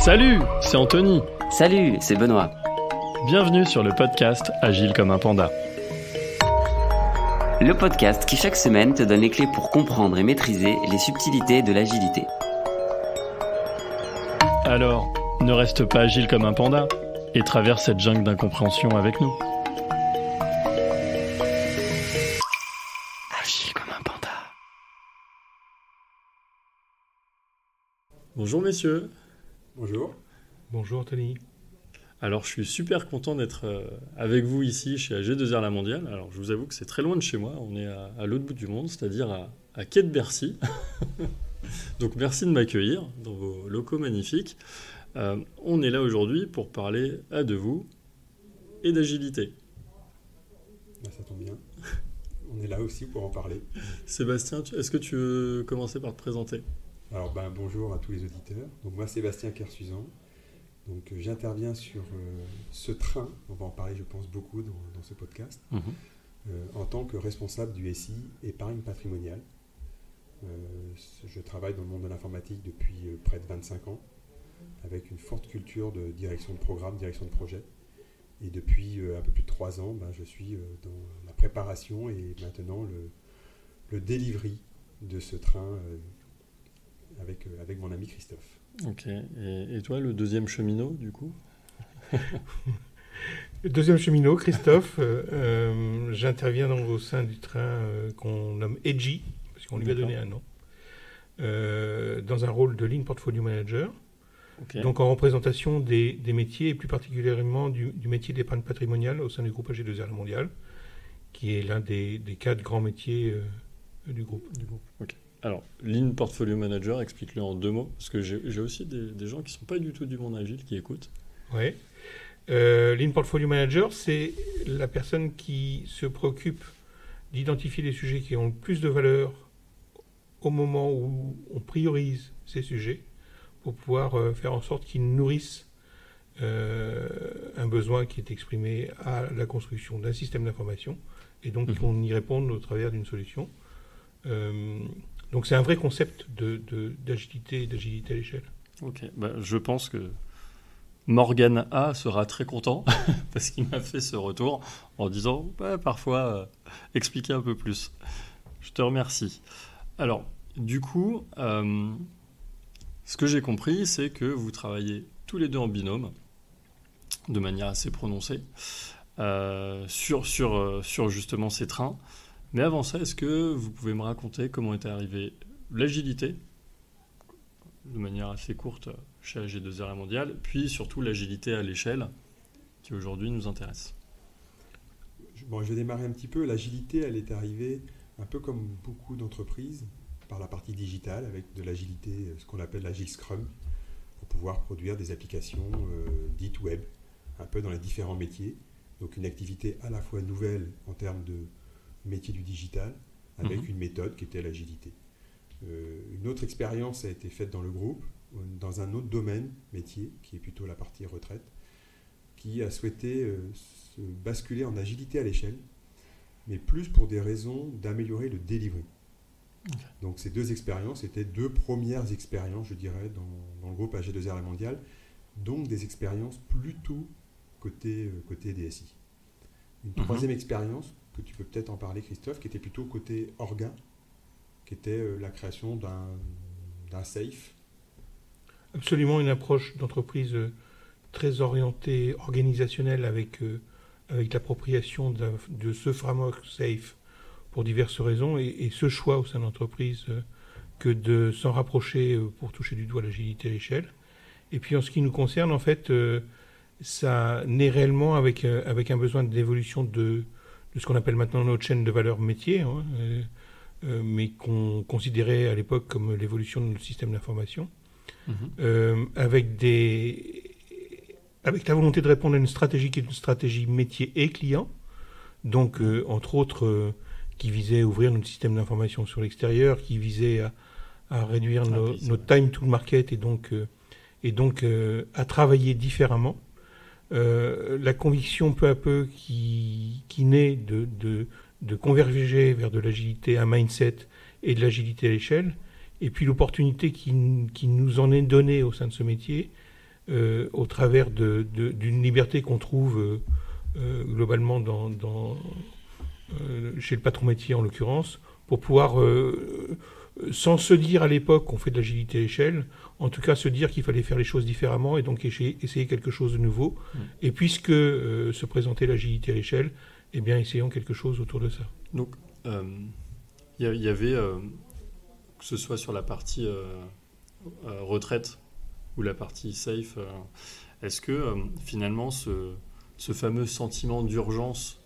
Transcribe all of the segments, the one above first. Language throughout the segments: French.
Salut, c'est Anthony. Salut, c'est Benoît. Bienvenue sur le podcast Agile comme un panda. Le podcast qui chaque semaine te donne les clés pour comprendre et maîtriser les subtilités de l'agilité. Alors, ne reste pas agile comme un panda et traverse cette jungle d'incompréhension avec nous. Agile comme un panda. Bonjour messieurs. Bonjour. Bonjour Anthony. Alors je suis super content d'être avec vous ici chez AG2R La Mondiale. Alors je vous avoue que c'est très loin de chez moi, on est à l'autre bout du monde, c'est-à-dire à Quai de Bercy. Donc merci de m'accueillir dans vos locaux magnifiques. On est là aujourd'hui pour parler de vous et d'agilité. Ça tombe bien. On est là aussi pour en parler. Sébastien, est-ce que tu veux commencer par te présenter ? Alors bonjour à tous les auditeurs. Donc moi Sébastien Kersuzan. Donc j'interviens sur ce train, on va en parler je pense beaucoup dans ce podcast, en tant que responsable du SI épargne patrimoniale. Je travaille dans le monde de l'informatique depuis près de 25 ans, avec une forte culture de direction de programme, direction de projet. Et depuis un peu plus de 3 ans, je suis dans la préparation et maintenant le delivery de ce train avec mon ami Christophe. Ok, et toi, le deuxième cheminot, du coup ? Le deuxième cheminot, Christophe, j'interviens au sein du train qu'on nomme Edgy, parce qu'on lui a donné un nom, dans un rôle de Lean Portfolio Manager, okay. Donc en représentation des métiers, et plus particulièrement du métier d'épargne patrimoniale au sein du groupe AG2R La Mondiale, qui est l'un des 4 grands métiers du groupe. Ok. Alors, Lean Portfolio Manager, explique-le en 2 mots, parce que j'ai aussi des gens qui ne sont pas du tout du monde agile qui écoutent. Oui. Lean Portfolio Manager, c'est la personne qui se préoccupe d'identifier les sujets qui ont le plus de valeur au moment où on priorise ces sujets pour pouvoir faire en sorte qu'ils nourrissent un besoin qui est exprimé à la construction d'un système d'information et donc qu'on y réponde au travers d'une solution. Donc c'est un vrai concept d'agilité à l'échelle. Ok, je pense que Morgan A sera très content parce qu'il m'a fait ce retour en disant parfois expliquer un peu plus. Je te remercie. Alors, du coup, ce que j'ai compris, c'est que vous travaillez tous les deux en binôme, de manière assez prononcée, sur justement ces trains. Mais avant ça, est-ce que vous pouvez me raconter comment était arrivée l'agilité, de manière assez courte, chez AG2R La Mondiale, puis surtout l'agilité à l'échelle, qui aujourd'hui nous intéresse ? Je vais démarrer un petit peu. L'agilité, elle est arrivée un peu comme beaucoup d'entreprises, par la partie digitale, avec de l'agilité, ce qu'on appelle l'agile Scrum, pour pouvoir produire des applications dites web, un peu dans les différents métiers. Donc une activité à la fois nouvelle en termes de métier du digital, avec une méthode qui était l'agilité. Une autre expérience a été faite dans le groupe, dans un autre domaine, métier, qui est plutôt la partie retraite, qui a souhaité se basculer en agilité à l'échelle, mais plus pour des raisons d'améliorer le delivery. Okay. Donc ces 2 expériences étaient 2 premières expériences, je dirais, dans le groupe AG2R La Mondiale, donc des expériences plutôt côté DSI. Une troisième expérience, que tu peux peut-être en parler Christophe, qui était plutôt côté orga, qui était la création d'un SAFe. Absolument, une approche d'entreprise très orientée organisationnelle avec l'appropriation de ce framework SAFe pour diverses raisons et ce choix au sein de l'entreprise que de s'en rapprocher pour toucher du doigt l'agilité à l'échelle. Et puis en ce qui nous concerne, en fait, ça naît réellement avec un besoin d'évolution de ce qu'on appelle maintenant notre chaîne de valeur métier, mais qu'on considérait à l'époque comme l'évolution de notre système d'information, avec la volonté de répondre à une stratégie qui est une stratégie métier et client, donc entre autres qui visait à ouvrir notre système d'information sur l'extérieur, qui visait à réduire notre time to market et donc à travailler différemment. La conviction peu à peu qui naît de converger vers de l'agilité, un mindset et de l'agilité à l'échelle, et puis l'opportunité qui nous en est donnée au sein de ce métier au travers d'une liberté qu'on trouve globalement chez le patron métier en l'occurrence, pour pouvoir, sans se dire à l'époque qu'on fait de l'agilité à l'échelle, en tout cas se dire qu'il fallait faire les choses différemment et donc essayer quelque chose de nouveau. Et puisque se présentait l'agilité à l'échelle, eh bien essayons quelque chose autour de ça. Donc il y avait, que ce soit sur la partie retraite ou la partie safe, est-ce que finalement ce fameux sentiment d'urgence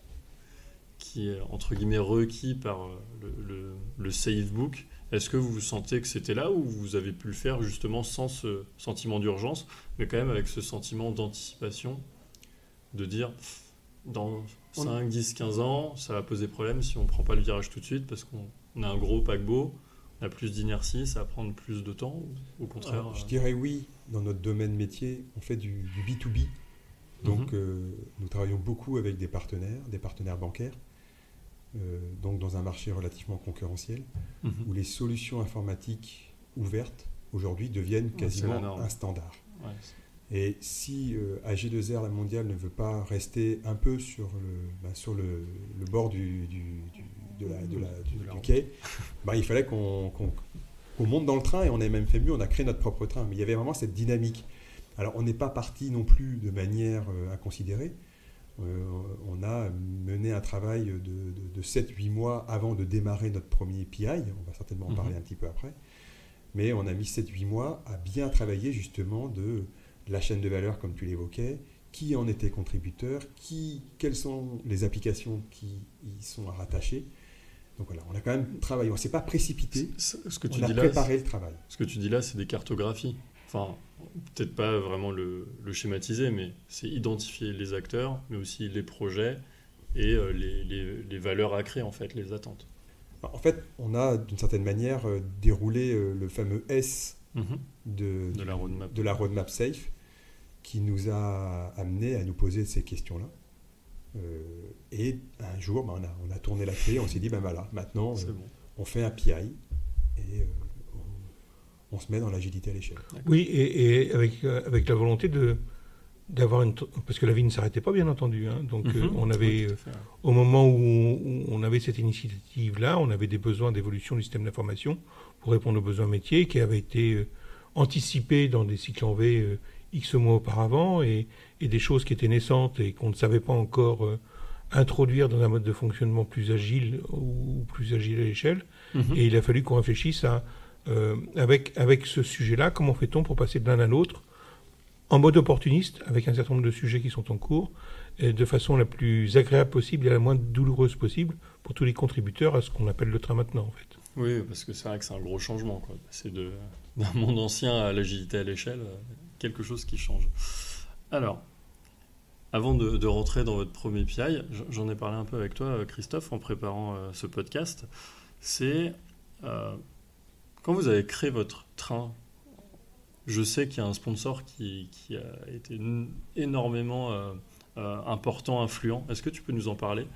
qui est entre guillemets requis par le safe book, est-ce que vous sentez que c'était là ou vous avez pu le faire justement sans ce sentiment d'urgence, mais quand même avec ce sentiment d'anticipation, de dire dans 5, 10, 15 ans, ça va poser problème si on ne prend pas le virage tout de suite parce qu'on a un gros paquebot, on a plus d'inertie, ça va prendre plus de temps, ou au contraire Je dirais oui, dans notre domaine métier, on fait du B2B. Donc nous travaillons beaucoup avec des partenaires bancaires, donc dans un marché relativement concurrentiel, où les solutions informatiques ouvertes aujourd'hui deviennent quasiment un standard. Ouais, et si AG2R, la mondiale, ne veut pas rester un peu sur le bord du quai, il fallait qu'on monte dans le train, et on a même fait mieux, on a créé notre propre train. Mais il y avait vraiment cette dynamique. Alors on n'est pas parti non plus de manière inconsidérée. On a mené un travail de 7-8 mois avant de démarrer notre premier PI, on va certainement en parler un petit peu après, mais on a mis 7-8 mois à bien travailler justement de la chaîne de valeur comme tu l'évoquais, qui en était contributeur, quelles sont les applications qui y sont rattachées. Donc voilà, on a quand même travaillé, on ne s'est pas précipité, on a préparé le travail. Ce que tu dis là, c'est des cartographies. Enfin, peut-être pas vraiment le schématiser, mais c'est identifier les acteurs, mais aussi les projets et les valeurs à créer, en fait, les attentes. En fait, on a d'une certaine manière déroulé le fameux S de la roadmap Safe, qui nous a amené à nous poser ces questions-là. Et un jour, on a tourné la clé, on s'est dit, voilà, maintenant, on fait un PI et on se met dans l'agilité à l'échelle. Oui, et avec la volonté d'avoir parce que la vie ne s'arrêtait pas, bien entendu. Donc, on avait, au moment où on avait cette initiative-là, on avait des besoins d'évolution du système d'information pour répondre aux besoins métiers qui avaient été anticipés dans des cycles en V X mois auparavant et des choses qui étaient naissantes et qu'on ne savait pas encore introduire dans un mode de fonctionnement plus agile ou plus agile à l'échelle. Et il a fallu qu'on réfléchisse à avec ce sujet-là, comment fait-on pour passer de l'un à l'autre en mode opportuniste, avec un certain nombre de sujets qui sont en cours, et de façon la plus agréable possible et la moins douloureuse possible pour tous les contributeurs à ce qu'on appelle le train maintenant, en fait. Oui, parce que c'est vrai que c'est un gros changement, quoi. C'est d'un monde ancien à l'agilité à l'échelle, quelque chose qui change. Alors, avant de rentrer dans votre premier PI, j'en ai parlé un peu avec toi, Christophe, en préparant ce podcast, c'est... quand vous avez créé votre train, je sais qu'il y a un sponsor qui a été énormément important, influent. Est-ce que tu peux nous en parler ?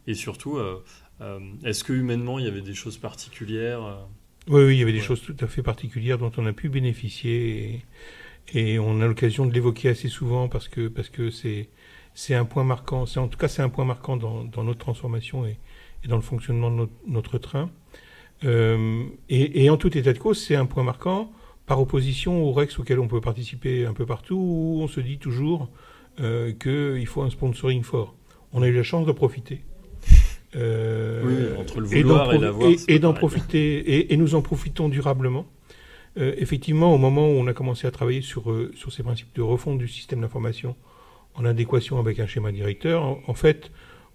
Et surtout, est-ce que humainement, il y avait des choses particulières ? Oui, il y avait des choses tout à fait particulières dont on a pu bénéficier. Et on a l'occasion de l'évoquer assez souvent parce que c'est un point marquant. En tout cas, c'est un point marquant dans notre transformation et dans le fonctionnement de notre train. Et en tout état de cause, c'est un point marquant par opposition au REX auquel on peut participer un peu partout, où on se dit toujours qu'il faut un sponsoring fort. On a eu la chance de profiter. Oui, entre le vouloir et l'avoir. Et d'en profiter, et nous en profitons durablement. Effectivement, au moment où on a commencé à travailler sur ces principes de refonte du système d'information en adéquation avec un schéma directeur, en fait,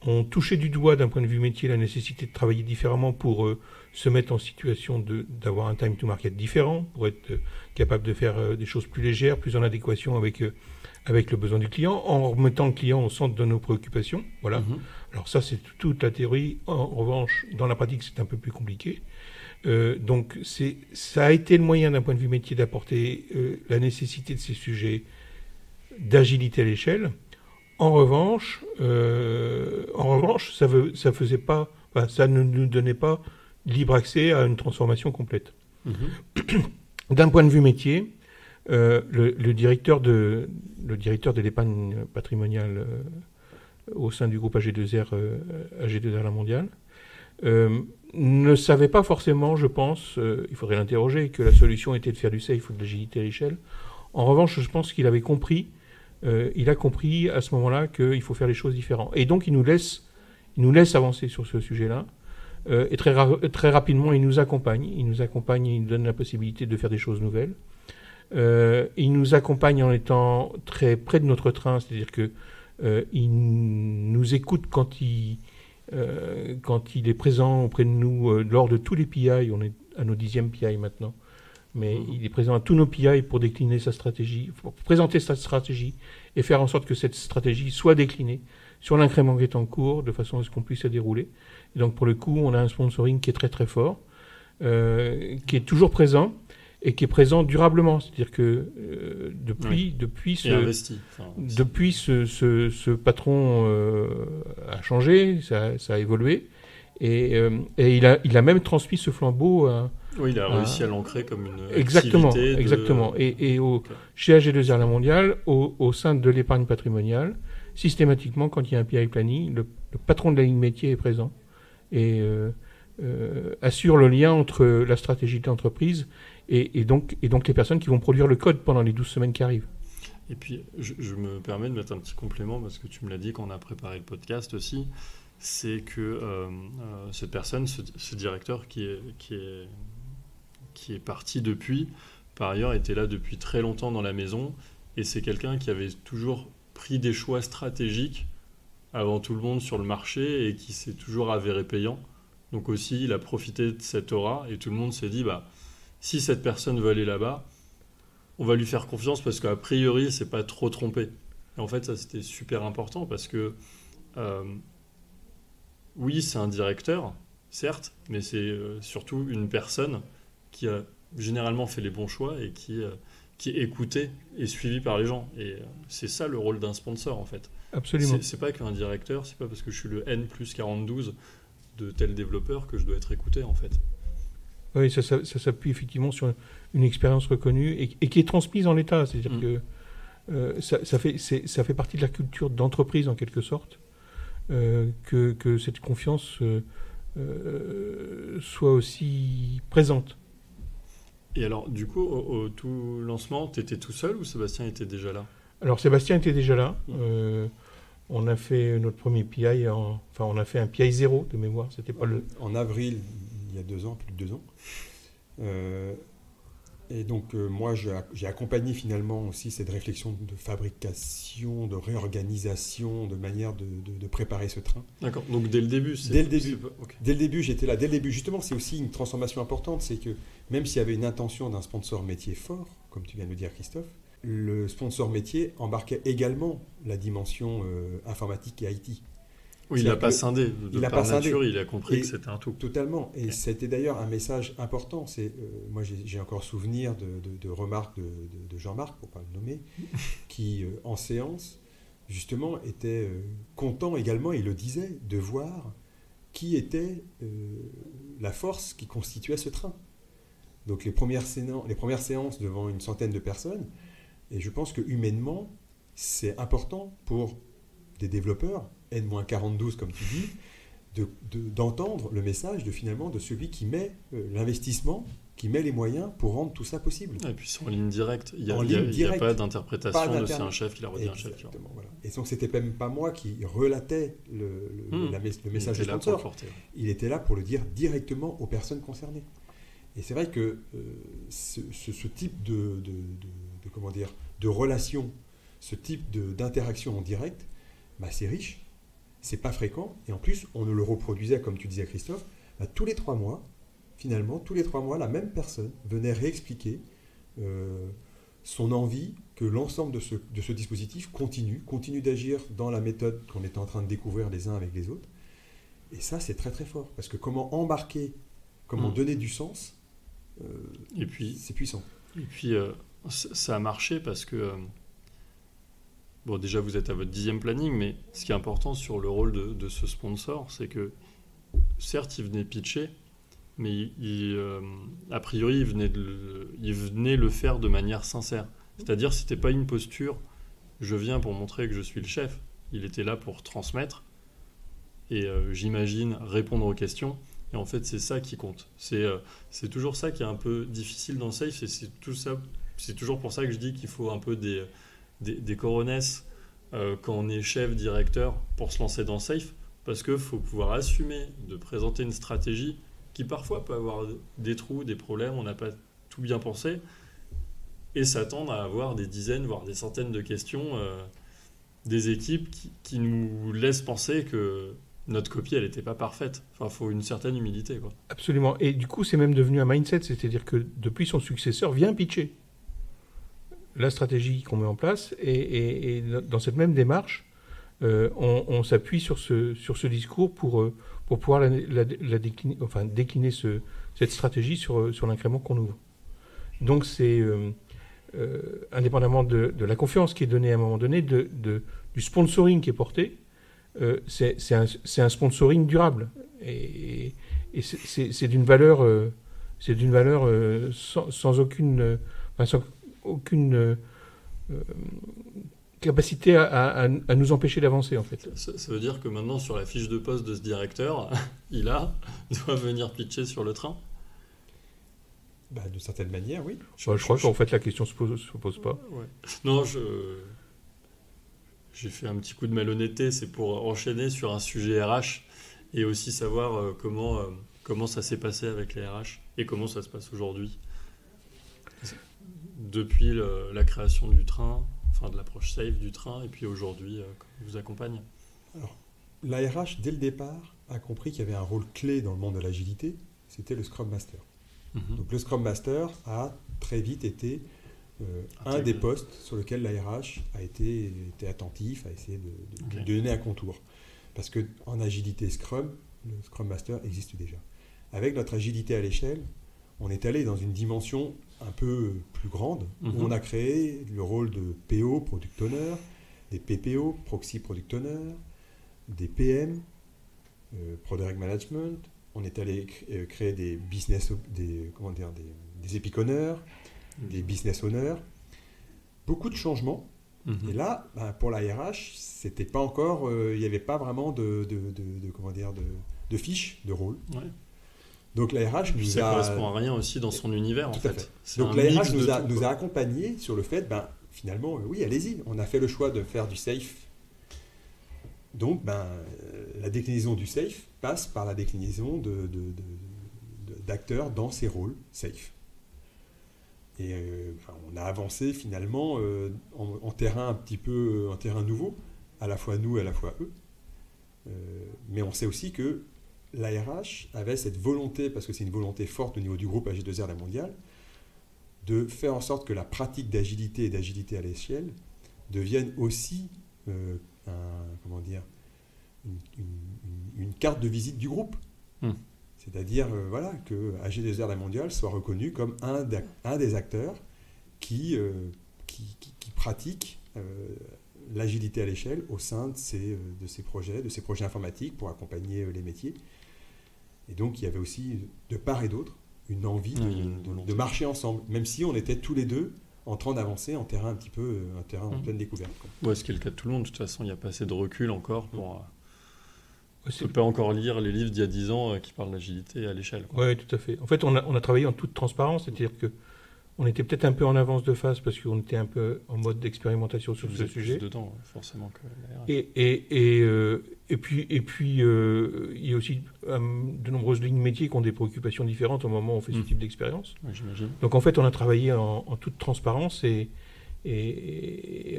on touchait du doigt d'un point de vue métier la nécessité de travailler différemment pour se mettre en situation d'avoir un time to market différent, pour être capable de faire des choses plus légères, plus en adéquation avec le besoin du client, en remettant le client au centre de nos préoccupations. Voilà. Alors ça, c'est toute la théorie. En revanche, dans la pratique, c'est un peu plus compliqué. Donc ça a été le moyen d'un point de vue métier d'apporter la nécessité de ces sujets d'agilité à l'échelle. En revanche, ça ne nous donnait pas libre accès à une transformation complète. D'un point de vue métier, le directeur de l'épargne patrimoniale au sein du groupe AG2R La Mondiale ne savait pas forcément, je pense, il faudrait l'interroger, que la solution était de faire du safe ou de l'agilité à l'échelle. En revanche, je pense qu'il avait compris, il a compris à ce moment-là qu'il faut faire les choses différemment. Et donc, il nous laisse avancer sur ce sujet-là. Et très rapidement, il nous accompagne, il nous donne la possibilité de faire des choses nouvelles. Il nous accompagne en étant très près de notre train, c'est-à-dire qu'il nous écoute quand il est présent auprès de nous lors de tous les PI. On est à nos 10e PI maintenant, mais il est présent à tous nos PI pour décliner sa stratégie, pour présenter sa stratégie et faire en sorte que cette stratégie soit déclinée sur l'incrément qui est en cours, de façon à ce qu'on puisse la dérouler. Et donc pour le coup, on a un sponsoring qui est très très fort, qui est toujours présent, et qui est présent durablement. C'est-à-dire que depuis ce patron a changé, ça a évolué, et il a même transmis ce flambeau à... Oui, il a réussi à l'ancrer comme une exactement, activité. Exactement. Chez AG2R La Mondiale, au sein de l'épargne patrimoniale, systématiquement, quand il y a un PI planning, le patron de la ligne métier est présent et assure le lien entre la stratégie de l'entreprise et donc les personnes qui vont produire le code pendant les 12 semaines qui arrivent. Et puis, je me permets de mettre un petit complément, parce que tu me l'as dit quand on a préparé le podcast aussi, c'est que cette personne, ce directeur qui est parti depuis, par ailleurs, était là depuis très longtemps dans la maison, et c'est quelqu'un qui avait toujours pris des choix stratégiques avant tout le monde sur le marché, et qui s'est toujours avéré payant. Donc aussi, il a profité de cette aura, et tout le monde s'est dit, si cette personne veut aller là-bas, on va lui faire confiance parce qu'a priori, c'est pas trop trompé. Et en fait, ça, c'était super important parce que, oui, c'est un directeur, certes, mais c'est surtout une personne qui a généralement fait les bons choix et qui est écoutée et suivie par les gens. Et c'est ça le rôle d'un sponsor, en fait. Absolument. C'est pas qu'un directeur, c'est pas parce que je suis le N plus 42 de tel développeur que je dois être écouté, en fait. Oui, ça s'appuie effectivement sur une expérience reconnue et qui est transmise en l'état. C'est-à-dire que ça fait partie de la culture d'entreprise, en quelque sorte, que cette confiance soit aussi présente. Et alors, du coup, au tout lancement, tu étais tout seul ou Sébastien était déjà là ? Alors, Sébastien était déjà là. On a fait notre premier PI, on a fait un PI 0 de mémoire. C'était pas en avril, il y a 2 ans, plus de 2 ans. Et donc, moi, j'ai accompagné finalement aussi cette réflexion de fabrication, de réorganisation, de manière de préparer ce train. D'accord, donc dès le début Dès le début, j'étais là. Dès le début, justement, c'est aussi une transformation importante. C'est que même s'il y avait une intention d'un sponsor métier fort, comme tu viens de le dire, Christophe, le sponsor métier embarquait également la dimension informatique et IT. Oui, il n'a pas scindé. Par nature, il a compris que c'était un tout. Totalement. Et c'était d'ailleurs un message important. Moi, j'ai encore souvenir de remarques de Jean-Marc, pour ne pas le nommer, qui, en séance, justement, était content également, il le disait, de voir qui était la force qui constituait ce train. Donc, les premières séances devant une centaine de personnes, et je pense que humainement, c'est important pour des développeurs, N-42 comme tu dis, d'entendre le message de celui qui met l'investissement, qui met les moyens pour rendre tout ça possible. Et puis c'est en ligne directe, il n'y a pas d'interprétation de c'est un chef qui l'a redit un chef. Voilà. Et donc c'était même pas moi qui relatais le message du sponsor. Il était là pour le dire directement aux personnes concernées. Et c'est vrai que ce type de relation, ce type d'interaction en direct, c'est riche, c'est pas fréquent, et en plus, on ne le reproduisait, comme tu disais, Christophe, tous les 3 mois, finalement, tous les 3 mois, la même personne venait réexpliquer son envie que l'ensemble de ce dispositif continue d'agir dans la méthode qu'on était en train de découvrir les uns avec les autres. Et ça, c'est très très fort, parce que comment embarquer, comment donner du sens, et puis, c'est puissant. Et puis, ça a marché parce que... Bon, déjà, vous êtes à votre 10e planning, mais ce qui est important sur le rôle de ce sponsor, c'est que, certes, il venait pitcher, mais a priori, il il venait le faire de manière sincère. C'est-à-dire, c'était pas une posture, je viens pour montrer que je suis le chef. Il était là pour transmettre et j'imagine répondre aux questions. Et en fait, c'est ça qui compte. C'est toujours ça qui est un peu difficile dans le safe. C'est toujours pour ça que je dis qu'il faut un peu des coronesses quand on est chef, directeur, pour se lancer dans le safe. Parce qu'il faut pouvoir assumer de présenter une stratégie qui parfois peut avoir des trous, des problèmes, on n'a pas tout bien pensé, et s'attendre à avoir des dizaines, voire des centaines de questions des équipes qui nous laissent penser que notre copie, elle n'était pas parfaite. Enfin, il faut une certaine humilité, quoi. Absolument. Et du coup, c'est même devenu un mindset, c'est-à-dire que depuis, son successeur vient pitcher la stratégie qu'on met en place, et dans cette même démarche, on s'appuie sur ce discours pour pouvoir décliner cette stratégie sur l'incrément qu'on ouvre. Donc c'est indépendamment de la confiance qui est donnée à un moment donné, du sponsoring qui est porté, c'est un sponsoring durable. Et c'est d'une valeur, sans aucune capacité à nous empêcher d'avancer, en fait. Ça veut dire que maintenant, sur la fiche de poste de ce directeur, doit venir pitcher sur le train? De certaine manière, oui. Je crois qu'en fait, la question se pose pas. Ouais. Non, j'ai fait un petit coup de malhonnêteté, c'est pour enchaîner sur un sujet RH et aussi savoir comment ça s'est passé avec les RH et comment ça se passe aujourd'hui. Depuis la création du train, enfin de l'approche safe du train, et puis aujourd'hui, comment on vous accompagne? Alors, la RH, dès le départ, a compris qu'il y avait un rôle clé dans le monde de l'agilité, c'était le Scrum Master. Donc le Scrum Master a très vite été un des postes sur lequel la RH a été attentif, a essayé de donner un contour. Parce qu'en agilité Scrum, le Scrum Master existe déjà. Avec notre agilité à l'échelle, on est allé dans une dimension un peu plus grande, où on a créé le rôle de PO, Product Owner, des PPO, Proxy Product Owner, des PM, Product Management. On est allé créer des Epic Owners, des Business Owners. Beaucoup de changements. Et là, pour la RH, c'était pas encore, il n'y avait pas vraiment de fiche de rôle. Ouais. Donc la RH nous ça correspond à rien aussi dans son univers, en fait. Donc la RH nous a accompagnés sur le fait, finalement, oui, allez-y, on a fait le choix de faire du safe. Donc, la déclinaison du safe passe par la déclinaison d'acteurs dans ces rôles safe. Et on a avancé finalement en terrain un petit peu, en terrain nouveau, à la fois nous et à la fois eux. Mais on sait aussi que la RH avait cette volonté, parce que c'est une volonté forte au niveau du groupe AG2R La Mondiale, de faire en sorte que la pratique d'agilité et d'agilité à l'échelle devienne aussi une carte de visite du groupe. C'est-à-dire que AG2R La Mondiale soit reconnu comme un des acteurs qui pratique l'agilité à l'échelle au sein de ces projets informatiques pour accompagner les métiers. Et donc il y avait aussi, de part et d'autre, une envie de marcher ensemble, même si on était tous les deux en train d'avancer en terrain en pleine découverte. Ouais, ce qui est le cas de tout le monde. De toute façon, il n'y a pas assez de recul encore pour... on ne peut pas encore lire les livres d'il y a 10 ans qui parlent d'agilité à l'échelle. Oui, tout à fait. En fait, on a travaillé en toute transparence, c'est-à-dire qu'on était peut-être un peu en avance de phase parce qu'on était un peu en mode d'expérimentation sur ce sujet. Dedans, forcément, que la RH. Et puis, il y a aussi de nombreuses lignes métiers qui ont des préoccupations différentes au moment où on fait ce type d'expérience. Oui, j'imagine. Donc en fait, on a travaillé en toute transparence et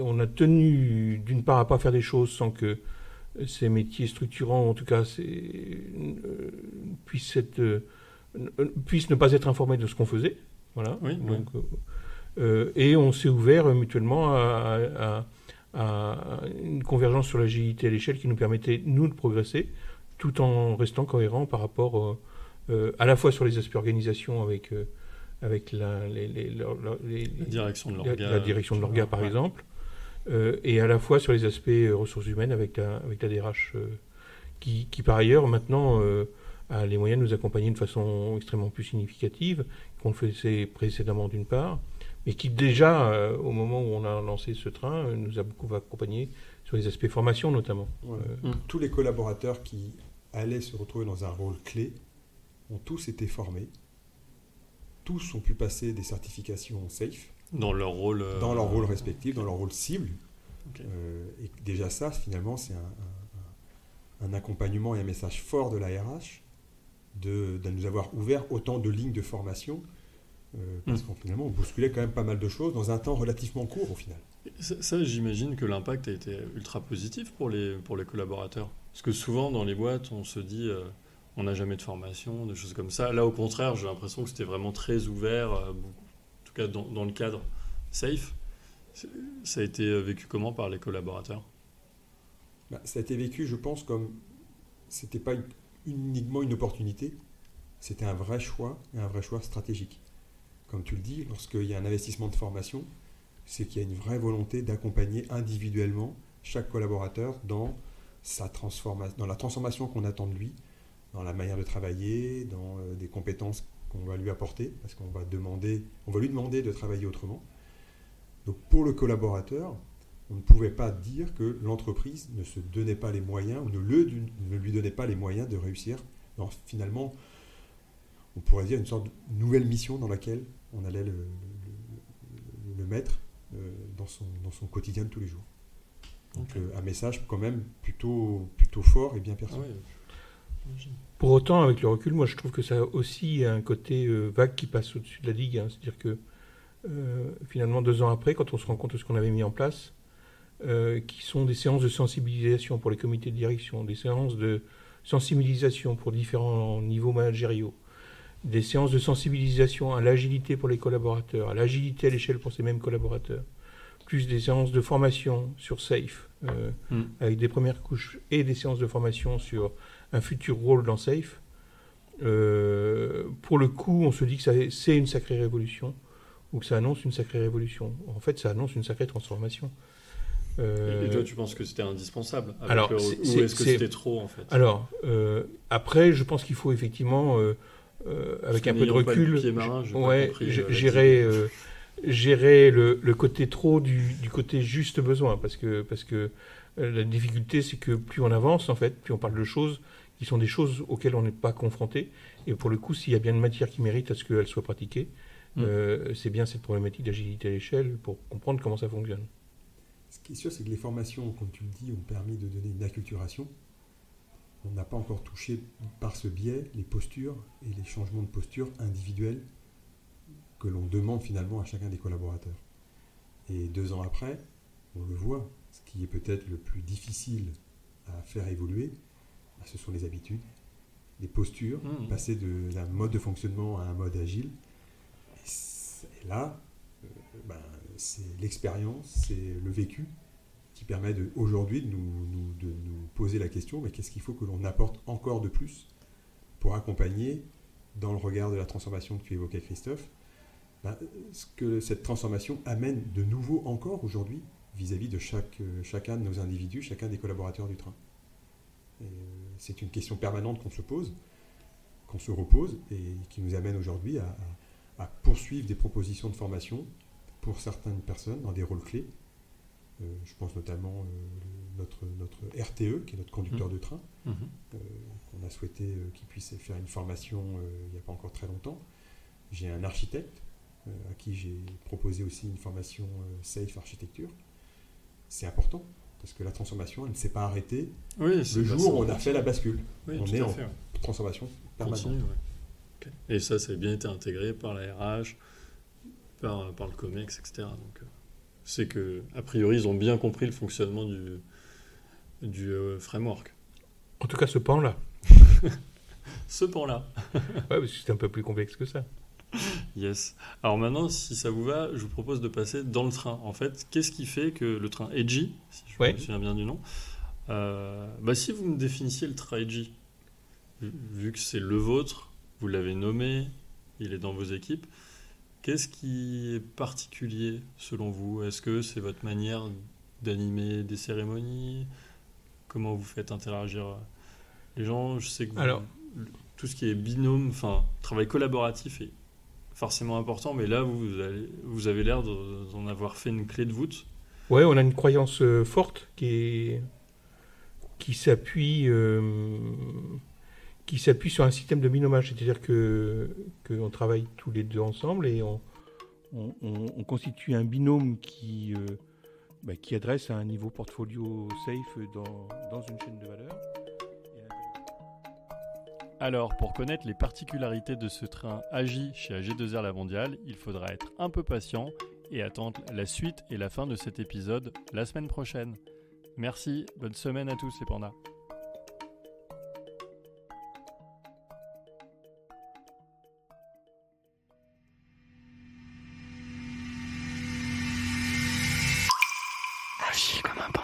on a tenu d'une part à pas faire des choses sans que ces métiers structurants, en tout cas, puissent ne pas être informés de ce qu'on faisait. Voilà. Oui, donc, et on s'est ouvert mutuellement à une convergence sur l'agilité à l'échelle qui nous permettait, nous, de progresser, tout en restant cohérents par rapport à la fois sur les aspects organisation avec la direction de l'orga, par exemple, et à la fois sur les aspects ressources humaines avec la DRH, qui par ailleurs, maintenant, a les moyens de nous accompagner de façon extrêmement plus significative qu'on le faisait précédemment d'une part, mais qui déjà, au moment où on a lancé ce train, nous a beaucoup accompagnés sur les aspects formation notamment. Voilà. Tous les collaborateurs qui allaient se retrouver dans un rôle clé ont tous été formés, tous ont pu passer des certifications SAFE Dans leur rôle respectif, dans leur rôle cible. Ok. Et déjà ça, finalement, c'est un accompagnement et un message fort de la RH de nous avoir ouvert autant de lignes de formation parce qu'on finalement on bousculait quand même pas mal de choses dans un temps relativement court au final. Ça, j'imagine que l'impact a été ultra positif pour les collaborateurs. Parce que souvent, dans les boîtes, on se dit on n'a jamais de formation, des choses comme ça. Là, au contraire, j'ai l'impression que c'était vraiment très ouvert, en tout cas dans le cadre SAFE. Ça a été vécu comment par les collaborateurs ? Ça a été vécu, je pense, comme c'était pas uniquement une opportunité, c'était un vrai choix et un vrai choix stratégique. Comme tu le dis, lorsqu'il y a un investissement de formation, c'est qu'il y a une vraie volonté d'accompagner individuellement chaque collaborateur dans dans la transformation qu'on attend de lui, dans la manière de travailler, dans des compétences qu'on va lui apporter, parce qu'on va lui demander de travailler autrement. Donc pour le collaborateur, on ne pouvait pas dire que l'entreprise ne se donnait pas les moyens ou ne lui donnait pas les moyens de réussir. Alors, finalement, on pourrait dire une sorte de nouvelle mission dans laquelle on allait le mettre dans son quotidien de tous les jours. Donc un message quand même plutôt fort et bien perçu. Pour autant, avec le recul, moi je trouve que ça a aussi un côté vague qui passe au-dessus de la digue. C'est-à-dire que finalement, 2 ans après, quand on se rend compte de ce qu'on avait mis en place, qui sont des séances de sensibilisation pour les comités de direction, des séances de sensibilisation pour différents niveaux managériaux, des séances de sensibilisation à l'agilité pour les collaborateurs, à l'agilité à l'échelle pour ces mêmes collaborateurs, plus des séances de formation sur SAFE, avec des premières couches, et des séances de formation sur un futur rôle dans SAFE. Pour le coup, on se dit que c'est une sacrée révolution, ou que ça annonce une sacrée révolution. En fait, ça annonce une sacrée transformation. Et toi, tu penses que c'était indispensable alors, ou est-ce que c'était trop, en fait ? Alors, après, je pense qu'il faut effectivement, avec un peu de recul, gérer le côté trop du côté juste besoin. Parce que la difficulté, c'est que plus on avance, en fait, plus on parle de choses qui sont des choses auxquelles on n'est pas confronté. Et pour le coup, s'il y a bien une matière qui mérite à ce qu'elle soit pratiquée, c'est bien cette problématique d'agilité à l'échelle pour comprendre comment ça fonctionne. Ce qui est sûr, c'est que les formations, comme tu le dis, ont permis de donner une acculturation. On n'a pas encore touché par ce biais les postures et les changements de posture individuels que l'on demande finalement à chacun des collaborateurs. Et 2 ans après, on le voit, ce qui est peut-être le plus difficile à faire évoluer, ce sont les habitudes, les postures, passer d'un mode de fonctionnement à un mode agile. Et là, c'est l'expérience, c'est le vécu qui permet aujourd'hui de nous poser la question, mais qu'est-ce qu'il faut que l'on apporte encore de plus pour accompagner, dans le regard de la transformation que tu évoquais, Christophe, ce que cette transformation amène de nouveau encore aujourd'hui vis-à-vis de chacun de nos individus, chacun des collaborateurs du train. Et c'est une question permanente qu'on se pose, qu'on se repose, et qui nous amène aujourd'hui à poursuivre des propositions de formation pour certaines personnes dans des rôles clés. Je pense notamment notre RTE, qui est notre conducteur de train, qu'on a souhaité qu'il puisse faire une formation il n'y a pas encore très longtemps. J'ai un architecte à qui j'ai proposé aussi une formation SAFE architecture. C'est important, parce que la transformation, elle ne s'est pas arrêtée le jour où on a fait la bascule. Oui, on est en transformation permanente. Continue, okay. Et ça a bien été intégré par la RH, par le COMEX, etc. Donc, c'est que, a priori, ils ont bien compris le fonctionnement du framework. En tout cas, ce pan-là. Ce pan-là. Ouais, parce que c'est un peu plus complexe que ça. Yes. Alors maintenant, si ça vous va, je vous propose de passer dans le train. En fait, qu'est-ce qui fait que le train Edgy, si je me souviens bien du nom, si vous me définissiez le train Edgy, vu que c'est le vôtre, vous l'avez nommé, il est dans vos équipes, qu'est-ce qui est particulier selon vous ? Est-ce que c'est votre manière d'animer des cérémonies ? Comment vous faites interagir les gens ? Je sais que tout ce qui est binôme, enfin, travail collaboratif est forcément important, mais là, vous avez l'air d'en avoir fait une clé de voûte. Ouais, on a une croyance forte qui s'appuie sur un système de binômage, c'est-à-dire qu'on travaille tous les deux ensemble et on constitue un binôme qui adresse à un niveau portfolio safe dans une chaîne de valeur. Alors, pour connaître les particularités de ce train AGI chez AG2R La Mondiale, il faudra être un peu patient et attendre la suite et la fin de cet épisode la semaine prochaine. Merci, bonne semaine à tous les pandas. Agis comme un panda.